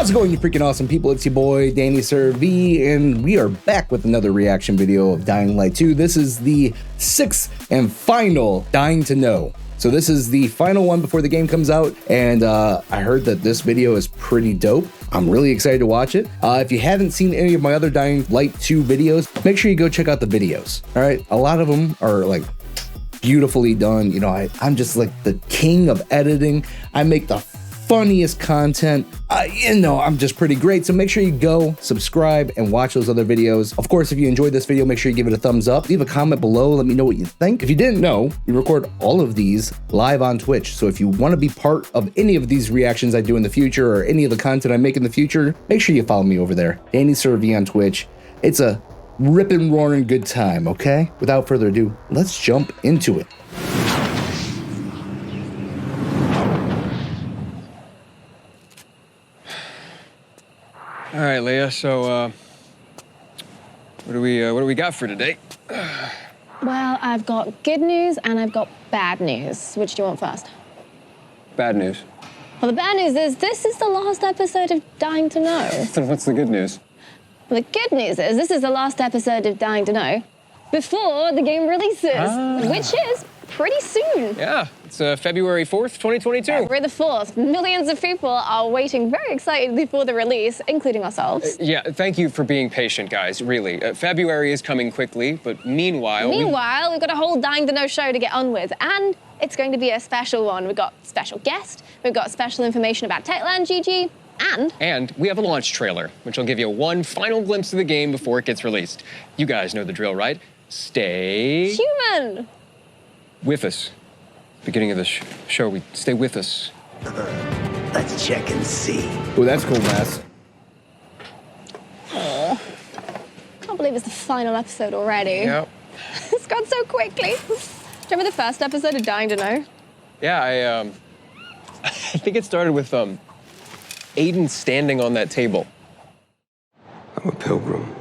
How's it going, you freaking awesome people? It's your boy, Danny Sir V, and we are back with another reaction video of Dying Light 2. This is the 6th and final Dying to Know. So this is the final one before the game comes out, and I heard that this video is pretty dope. I'm really excited to watch it. If you haven't seen any of my other Dying Light 2 videos, make sure you go check out the videos, all right? A lot of them are like beautifully done. You know, I'm just like the king of editing. I make the funniest content. You know, I'm just pretty great. So make sure you go subscribe and watch those other videos. Of course, if you enjoyed this video, make sure you give it a thumbs up. Leave a comment below. Let me know what you think. If you didn't know, we record all of these live on Twitch. So if you want to be part of any of these reactions I do in the future or any of the content I make in the future, make sure you follow me over there. Danny Sir V on Twitch. It's a ripping, roaring good time, okay? Without further ado, let's jump into it. All right, Leah. So, what do we got for today? Well, I've got good news and I've got bad news. Which do you want first? Bad news. Well, the bad news is this is the last episode of Dying to Know. Then what's the good news? Well, the good news is this is the last episode of Dying to Know before the game releases, which is pretty soon. Yeah, it's February 4th, 2022. February the 4th. Millions of people are waiting very excitedly for the release, including ourselves. Yeah, thank you for being patient, guys, really. February is coming quickly, but meanwhile... we've got a whole Dying to Know show to get on with, and it's going to be a special one. We've got special guest, we've got special information about Techland GG, and we have a launch trailer, which will give you one final glimpse of the game before it gets released. You guys know the drill, right? Stay... human! With us. Beginning of the show, we stay with us. Let's check and see. Oh, that's cool, Mass. Aw. Can't believe it's the final episode already. Yep. It's gone so quickly. Do you remember the first episode of Dying to Know? Yeah, I think it started with, Aiden standing on that table. I'm a pilgrim,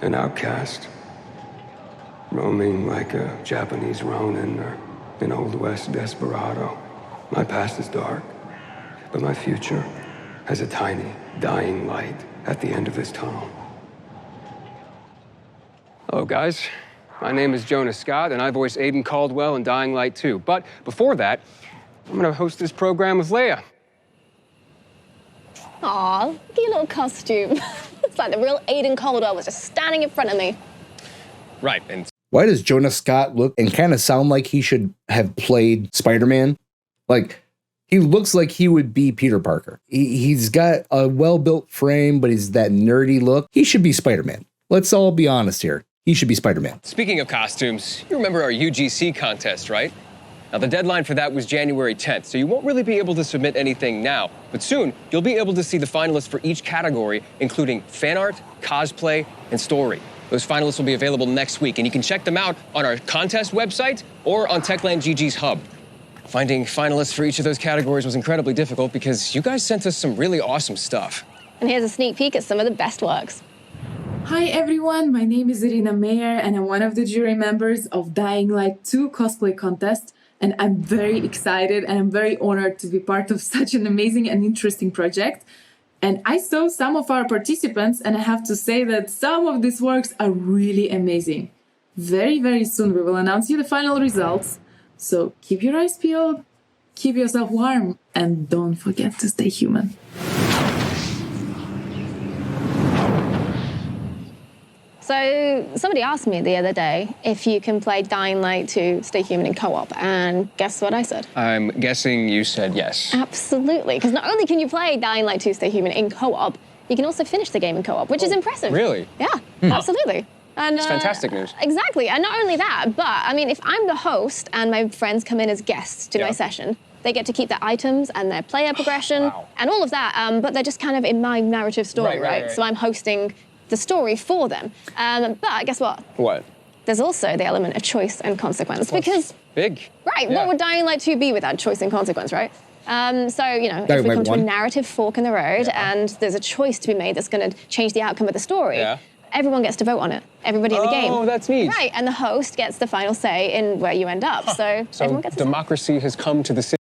an outcast, roaming like a Japanese ronin or an Old West desperado. My past is dark, but my future has a tiny, dying light at the end of this tunnel. Hello, guys. My name is Jonah Scott, and I voice Aiden Caldwell in Dying Light 2. But before that, I'm gonna host this program with Leia. Aw, look at your little costume. It's like the real Aiden Caldwell was just standing in front of me. Right, and... Why does Jonah Scott look and kind of sound like he should have played Spider-Man? Like, he looks like he would be Peter Parker. He's got a well-built frame, but he's that nerdy look. He should be Spider-Man. Let's all be honest here. He should be Spider-Man. Speaking of costumes, you remember our UGC contest, right? Now, the deadline for that was January 10th, so you won't really be able to submit anything now. But soon, you'll be able to see the finalists for each category, including fan art, cosplay, and story. Those finalists will be available next week, and you can check them out on our contest website or on Techland GG's hub. Finding finalists for each of those categories was incredibly difficult because you guys sent us some really awesome stuff. And here's a sneak peek at some of the best works. Hi everyone, my name is Irina Meyer and I'm one of the jury members of Dying Light 2 cosplay contest. And I'm very excited and I'm very honored to be part of such an amazing and interesting project. And I saw some of our participants and I have to say that some of these works are really amazing. Very, very soon we will announce you the final results. So keep your eyes peeled, keep yourself warm, and don't forget to stay human. So somebody asked me the other day if you can play Dying Light to Stay Human in co-op, and guess what I said? I'm guessing you said yes. Absolutely, because not only can you play Dying Light 2 Stay Human in co-op, you can also finish the game in co-op, which is impressive. Really? Yeah, absolutely. And, It's fantastic news. Exactly, and not only that, but I mean, if I'm the host and my friends come in as guests to my session, they get to keep their items and their player progression and all of that, but they're just kind of in my narrative story, right? So I'm hosting the story for them. But guess what? What? There's also the element of choice and consequence because... Big. Right, what would Dying Light 2 be without choice and consequence, right? So, you know, if we come to a narrative fork in the road and there's a choice to be made that's going to change the outcome of the story, everyone gets to vote on it. Everybody in the game. Oh, that's neat. Right, and the host gets the final say in where you end up. So everyone gets democracy has come to the city.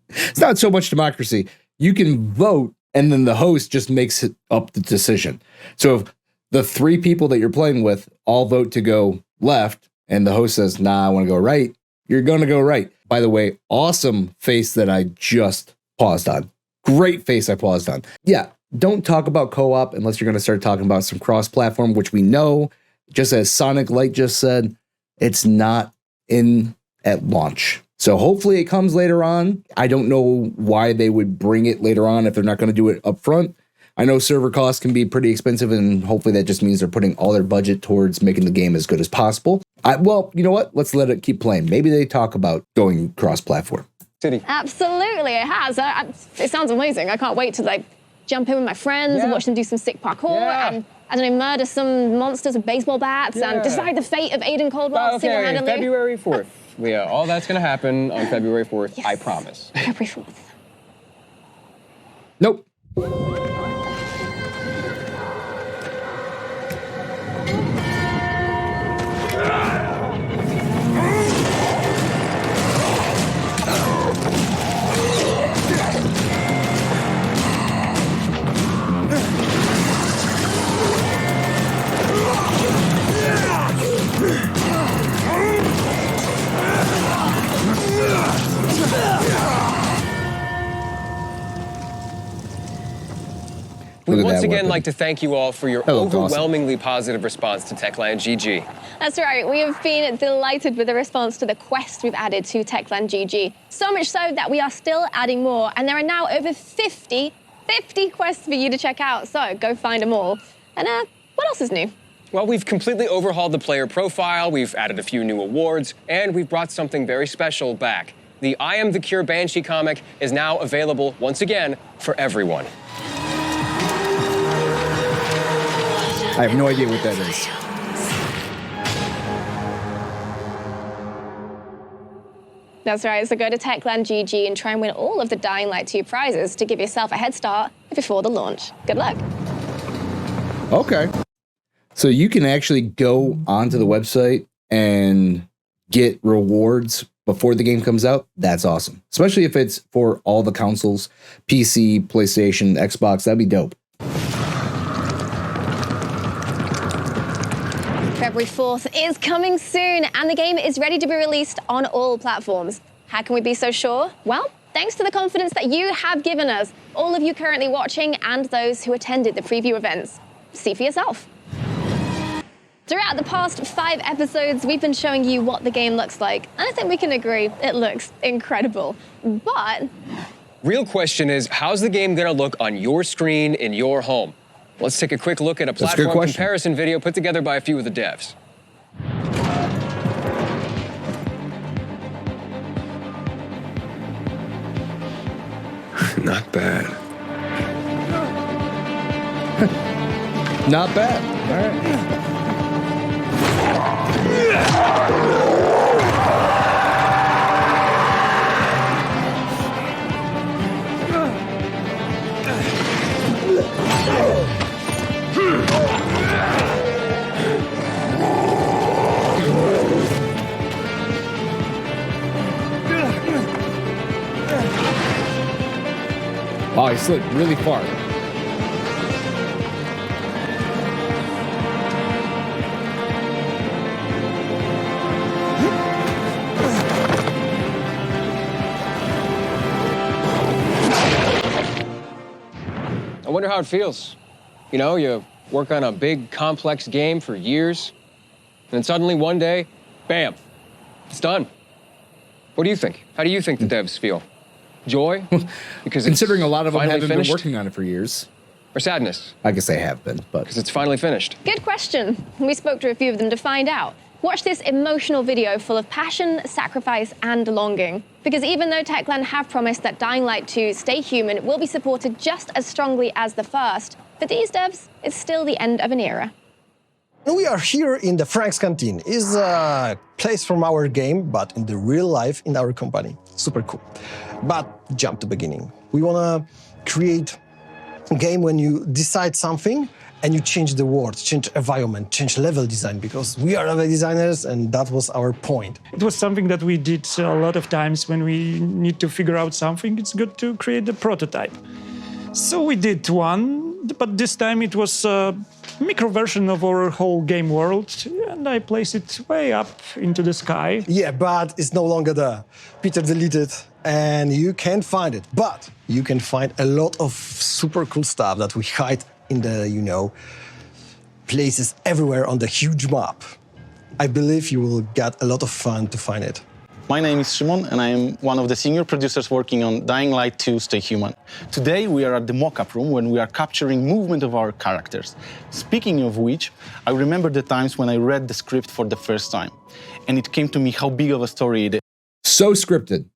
It's not so much democracy. You can vote and then the host just makes it up the decision. So if the 3 people that you're playing with all vote to go left, and the host says, nah, I want to go right, you're going to go right. By the way, awesome face that I just paused on. Great face I paused on. Yeah, don't talk about co-op unless you're going to start talking about some cross-platform, which we know, just as Sonic Light just said, it's not in at launch. So hopefully it comes later on. I don't know why they would bring it later on if they're not going to do it up front. I know server costs can be pretty expensive, and hopefully that just means they're putting all their budget towards making the game as good as possible. Well, you know what? Let's let it keep playing. Maybe they talk about going cross-platform. Absolutely, it has. It sounds amazing. I can't wait to like jump in with my friends and watch them do some sick parkour and, I don't know, murder some monsters with baseball bats and decide the fate of Aiden Caldwell single-handedly. February 4th. All that's going to happen on February 4th, yes. I promise. February 4th. Nope. We'd once again like to thank you all for your overwhelmingly positive response to Techland GG. That's right, we have been delighted with the response to the quests we've added to Techland GG. So much so that we are still adding more, and there are now over 50 quests for you to check out, so go find them all. And what else is new? Well, we've completely overhauled the player profile, we've added a few new awards, and we've brought something very special back. The I Am the Cure Banshee comic is now available once again for everyone. I have no idea what that is. That's right, so go to Techland GG and try and win all of the Dying Light 2 prizes to give yourself a head start before the launch. Good luck. Okay. So you can actually go onto the website and get rewards before the game comes out. That's awesome. Especially if it's for all the consoles, PC, PlayStation, Xbox, that'd be dope. February 4th is coming soon, and the game is ready to be released on all platforms. How can we be so sure? Well, thanks to the confidence that you have given us, all of you currently watching and those who attended the preview events. See for yourself. Throughout the past 5 episodes, we've been showing you what the game looks like, and I think we can agree it looks incredible. But real question is, how's the game gonna look on your screen in your home? Let's take a quick look at a platform comparison video put together by a few of the devs. Not bad. Not bad. All right. Oh, he slipped really far. I wonder how it feels. You know, you work on a big, complex game for years, and then suddenly one day, bam, it's done. What do you think? How do you think the devs feel? Joy? Because considering a lot of them haven't finished? been working on it for years. Or sadness? I guess they have been, but because it's finally finished. Good question. We spoke to a few of them to find out. Watch this emotional video full of passion, sacrifice, and longing. Because even though Techland have promised that Dying Light 2 Stay Human will be supported just as strongly as the first, for these devs, it's still the end of an era. We are here in the Frank's Canteen. It's a place from our game, but in the real life in our company. Super cool. But jump to beginning. We want to create a game when you decide something and you change the world, change environment, change level design, because we are level designers and that was our point. It was something that we did a lot of times when we need to figure out something. It's good to create a prototype. So we did one, but this time it was a micro version of our whole game world, and I placed it way up into the sky. Yeah, but it's no longer there. Peter deleted, and you can't find it. But you can find a lot of super cool stuff that we hide in the, places everywhere on the huge map. I believe you will get a lot of fun to find it. My name is Szymon, and I am one of the senior producers working on Dying Light 2 Stay Human. Today we are at the mock-up room when we are capturing movement of our characters. Speaking of which, I remember the times when I read the script for the first time, and it came to me how big of a story it is. So scripted.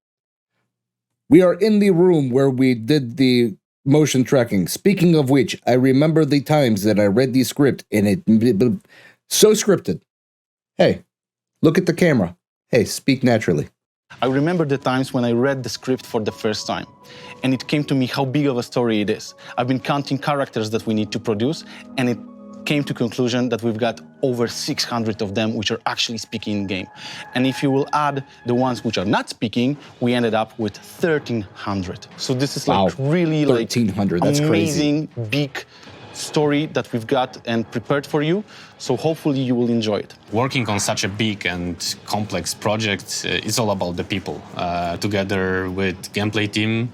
We are in the room where we did the motion tracking. Speaking of which, I remember the times that I read the script and it so scripted. Hey, look at the camera. Hey, speak naturally. I remember the times when I read the script for the first time, and it came to me how big of a story it is. I've been counting characters that we need to produce, and it came to conclusion that we've got over 600 of them which are actually speaking in game. And if you will add the ones which are not speaking, we ended up with 1,300. So this is like really 1,300, that's amazing, crazy. Big story that we've got and prepared for you. So hopefully you will enjoy it. Working on such a big and complex project is all about the people. Together with gameplay team,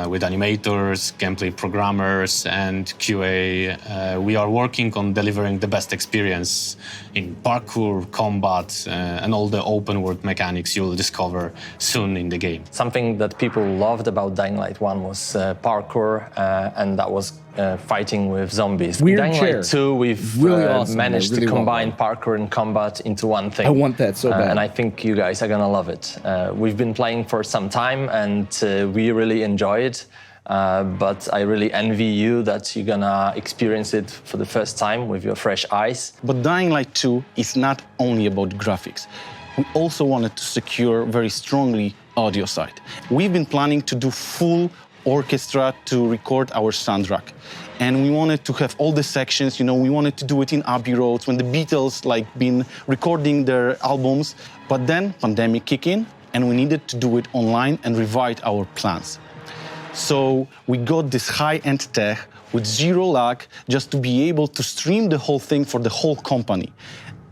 with animators, gameplay programmers, and QA, we are working on delivering the best experience in parkour, combat, and all the open world mechanics you will discover soon in the game. Something that people loved about Dying Light 1 was parkour, and that was fighting with zombies. Weird Dying chair. Light 2, we've Really awesome. managed Really to combine well. parkour and combat into one thing. I want that so bad. And I think you guys are gonna love it. We've been playing for some time, and we really enjoy it. But I really envy you that you're gonna experience it for the first time with your fresh eyes. But Dying Light 2 is not only about graphics. We also wanted to secure very strongly audio side. We've been planning to do full orchestra to record our soundtrack. And we wanted to have all the sections, we wanted to do it in Abbey Road when the Beatles been recording their albums. But then pandemic kicked in and we needed to do it online and revise our plans. So we got this high-end tech with zero lag just to be able to stream the whole thing for the whole company.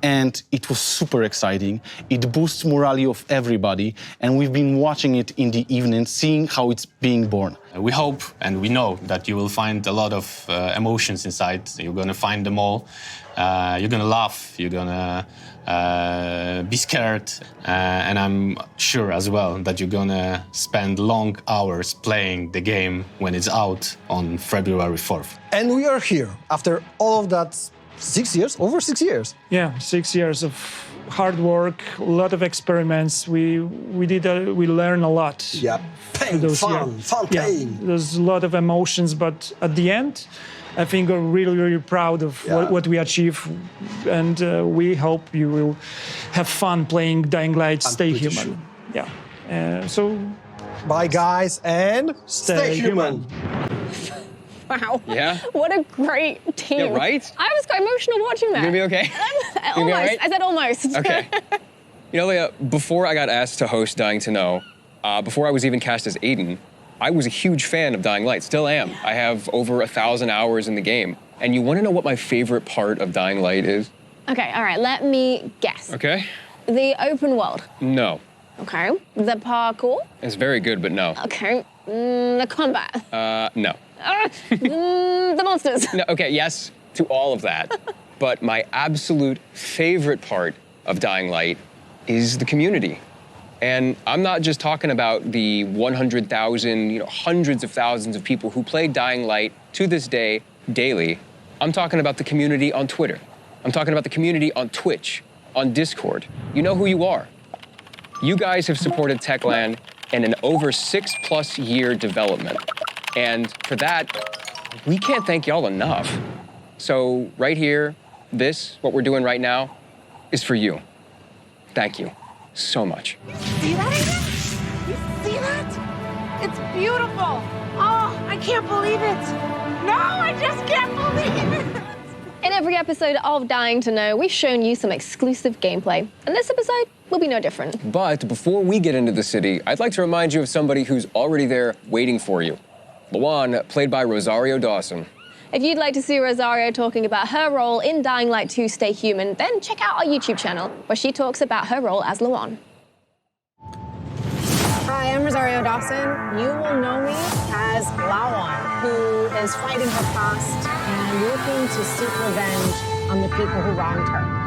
And it was super exciting. It boosts morale of everybody. And we've been watching it in the evening, seeing how it's being born. We hope and we know that you will find a lot of emotions inside. You're going to find them all. You're going to laugh. You're going to be scared. And I'm sure as well that you're going to spend long hours playing the game when it's out on February 4th. And we are here after all of that 6 years, over 6 years. Yeah, 6 years of hard work, a lot of experiments. We learned a lot. Yeah, pain, fun pain. There's a lot of emotions, but at the end, I think we're really, really proud of what we achieved, and we hope you will have fun playing Dying Light Stay Human. Sure. Yeah, so bye guys, and stay human. Wow. Yeah? What a great team. Yeah, right? I was quite emotional watching that. You gonna be okay? Almost. You gonna be all right? I said almost. Okay. Leah, before I got asked to host Dying to Know, before I was even cast as Aiden, I was a huge fan of Dying Light, still am. I have over 1,000 hours in the game. And you wanna know what my favorite part of Dying Light is? Okay, all right, let me guess. Okay. The open world. No. Okay. The parkour. It's very good, but no. Okay. The combat. No. The monsters. No, okay, yes to all of that. But my absolute favorite part of Dying Light is the community. And I'm not just talking about the 100,000, hundreds of thousands of people who play Dying Light to this day daily. I'm talking about the community on Twitter. I'm talking about the community on Twitch, on Discord. You know who you are. You guys have supported Techland in an over 6+ year development. And for that, we can't thank y'all enough. So right here, what we're doing right now, is for you. Thank you so much. See that? You see that? It's beautiful. Oh, I can't believe it. No, I just can't believe it. In every episode of Dying to Know, we've shown you some exclusive gameplay. And this episode will be no different. But before we get into the city, I'd like to remind you of somebody who's already there waiting for you. Lawan, played by Rosario Dawson. If you'd like to see Rosario talking about her role in Dying Light 2 Stay Human, then check out our YouTube channel, where she talks about her role as Lawan. Hi, I'm Rosario Dawson. You will know me as Lawan, who is fighting her past and looking to seek revenge on the people who wronged her.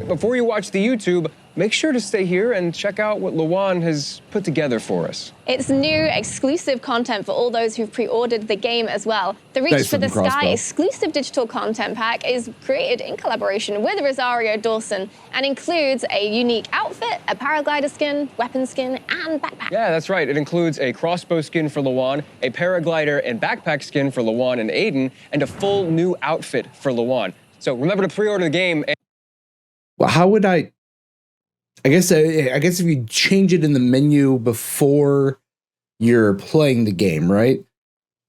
Before you watch the YouTube, make sure to stay here and check out what Lawan has put together for us. It's new exclusive content for all those who've pre-ordered the game as well. The Reach Nice for the looking Sky crossbow. exclusive digital content pack is created in collaboration with Rosario Dawson and includes a unique outfit, a paraglider skin, weapon skin, and backpack. Yeah, that's right. It includes a crossbow skin for Lawan, a paraglider and backpack skin for Lawan and Aiden, and a full new outfit for Lawan. So remember to pre-order the game. Well, how would I guess if you change it in the menu before you're playing the game, right?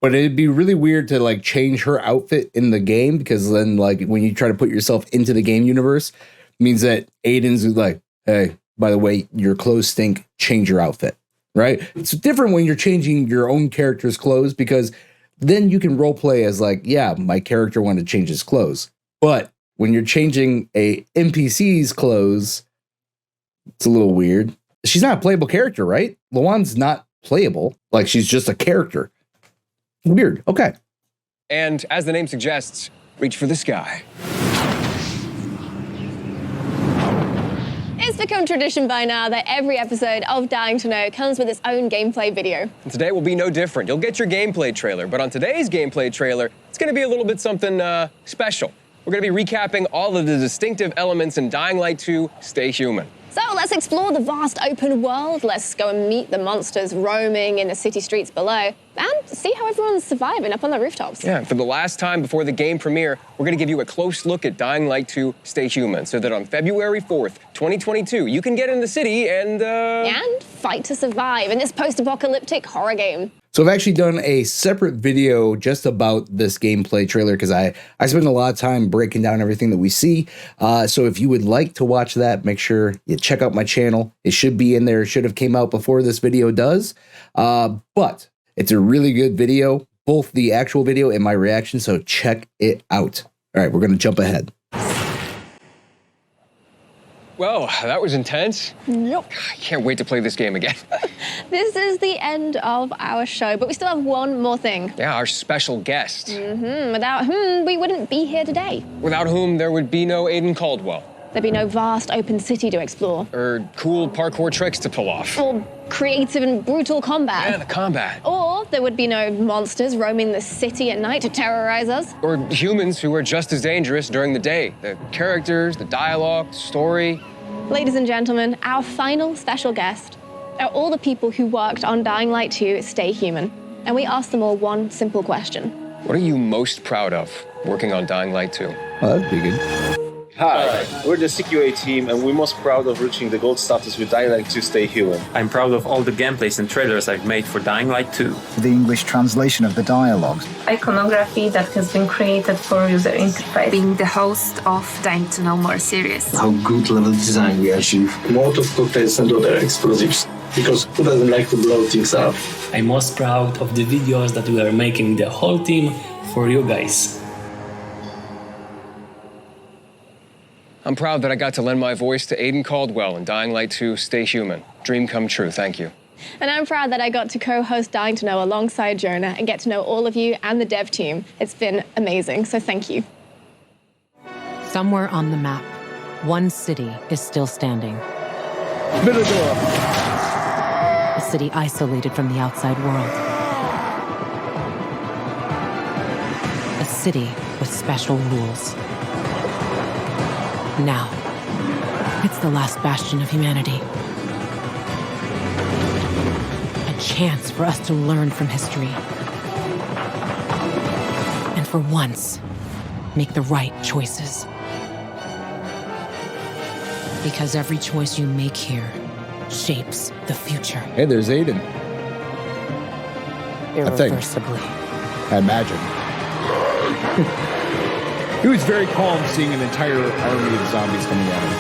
But it'd be really weird to like change her outfit in the game, because then like when you try to put yourself into the game universe, it means that Aiden's like, hey, by the way, your clothes stink, change your outfit, right? It's different when you're changing your own character's clothes, because then you can role play as like, yeah, my character wanted to change his clothes. But when you're changing a NPC's clothes, it's a little weird. She's not a playable character, right? Lawan's not playable. Like, she's just a character. Weird. Okay. And as the name suggests, reach for the sky. It's become tradition by now that every episode of Dying to Know comes with its own gameplay video. And today will be no different. You'll get your gameplay trailer, but on today's gameplay trailer, it's going to be a little bit something special. We're going to be recapping all of the distinctive elements in Dying Light 2 Stay Human. So let's explore the vast open world. Let's go and meet the monsters roaming in the city streets below and see how everyone's surviving up on the rooftops. Yeah, and for the last time before the game premiere, we're going to give you a close look at Dying Light 2 Stay Human, so that on February 4th, 2022, you can get in the city and fight to survive in this post-apocalyptic horror game. So I've actually done a separate video just about this gameplay trailer, because I spend a lot of time breaking down everything that we see. So if you would like to watch that, make sure you check out my channel. It should be in there. It should have came out before this video does. But it's a really good video, both the actual video and my reaction. So check it out. All right, we're going to jump ahead. Well, that was intense. Yep. I can't wait to play this game again. This is the end of our show, but we still have one more thing. Yeah, our special guest. Without whom we wouldn't be here today. Without whom there would be no Aiden Caldwell. There'd be no vast open city to explore. Or cool parkour tricks to pull off. Or creative and brutal combat. Yeah, the combat. Or there would be no monsters roaming the city at night to terrorize us. Or humans who are just as dangerous during the day. The characters, the dialogue, the story. Ladies and gentlemen, our final special guest are all the people who worked on Dying Light 2 Stay Human. And we asked them all one simple question. What are you most proud of working on Dying Light 2? Oh, that'd be good. Hi, we're the CQA team, and we're most proud of reaching the gold status with Dying Light 2 Stay Human. I'm proud of all the gameplays and trailers I've made for Dying Light 2. The English translation of the dialogues. Iconography that has been created for user interface. Being the host of Dying to Know More series. How good level design we achieve. Molotov cocktails and other explosives. Because who doesn't like to blow things up? I'm most proud of the videos that we are making, the whole team, for you guys. I'm proud that I got to lend my voice to Aiden Caldwell in Dying Light 2 Stay Human. Dream come true, thank you. And I'm proud that I got to co-host Dying to Know alongside Jonah and get to know all of you and the dev team. It's been amazing, so thank you. Somewhere on the map, one city is still standing. A city isolated from the outside world. A city with special rules. Now, it's the last bastion of humanity. A chance for us to learn from history. And for once, make the right choices. Because every choice you make here shapes the future. Hey, there's Aiden. Irreversibly. I imagine. He was very calm seeing an entire army of zombies coming at him.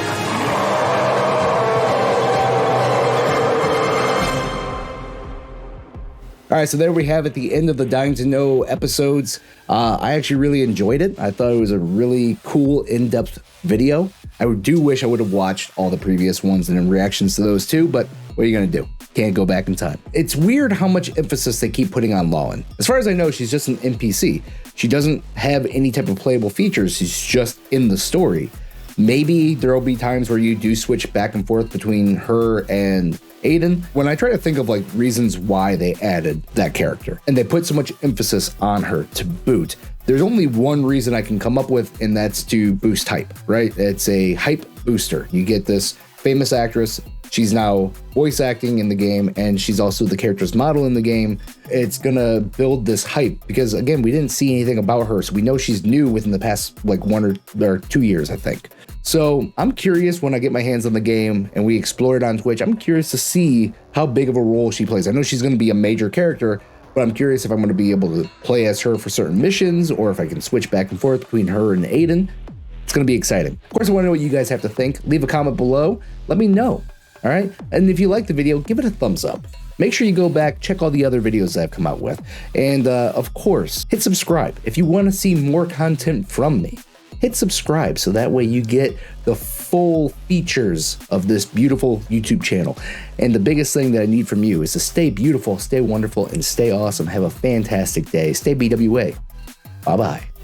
All right, so there we have it, the end of the Dying to Know episodes. I actually really enjoyed it. I thought it was a really cool, in-depth video. I do wish I would have watched all the previous ones and in reactions to those too, but what are you gonna do? Can't go back in time. It's weird how much emphasis they keep putting on Lawin. As far as I know, she's just an NPC. She doesn't have any type of playable features. She's just in the story. Maybe there'll be times where you do switch back and forth between her and Aiden. When I try to think of like reasons why they added that character and they put so much emphasis on her to boot, there's only one reason I can come up with, and that's to boost hype, right? It's a hype booster. You get this famous actress. She's now voice acting in the game, and she's also the character's model in the game. It's gonna build this hype because, again, we didn't see anything about her, so we know she's new within the past like 1 or 2 years, I think. So I'm curious when I get my hands on the game and we explore it on Twitch. I'm curious to see how big of a role she plays. I know she's gonna be a major character, but I'm curious if I'm gonna be able to play as her for certain missions or if I can switch back and forth between her and Aiden. It's gonna be exciting. Of course, I wanna know what you guys have to think. Leave a comment below, let me know. All right, and if you like the video, give it a thumbs up. Make sure you go back, check all the other videos that I've come out with. And of course, hit subscribe. If you wanna see more content from me, hit subscribe so that way you get the full features of this beautiful YouTube channel. And the biggest thing that I need from you is to stay beautiful, stay wonderful, and stay awesome. Have a fantastic day. Stay BWA. Bye-bye.